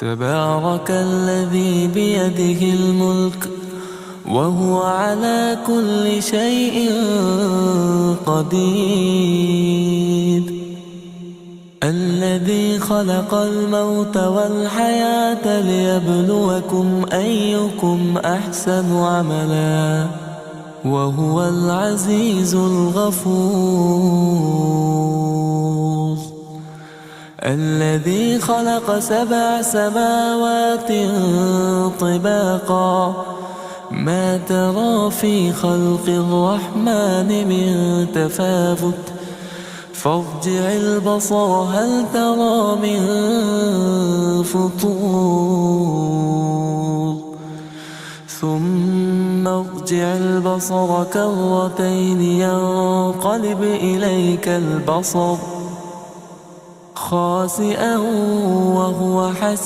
تبارك الذي بيده الملك وهو على كل شيء قدير. الذي خلق الموت والحياة ليبلوكم أيكم أحسن عملا وهو العزيز الغفور. الذي خلق 7 سماوات طباقا ما ترى في خلق الرحمن من تفاوت فارجع البصر هل ترى من فطور ثم ارجع البصر كرتين ينقلب إليك البصر خاسئا وهو حسير.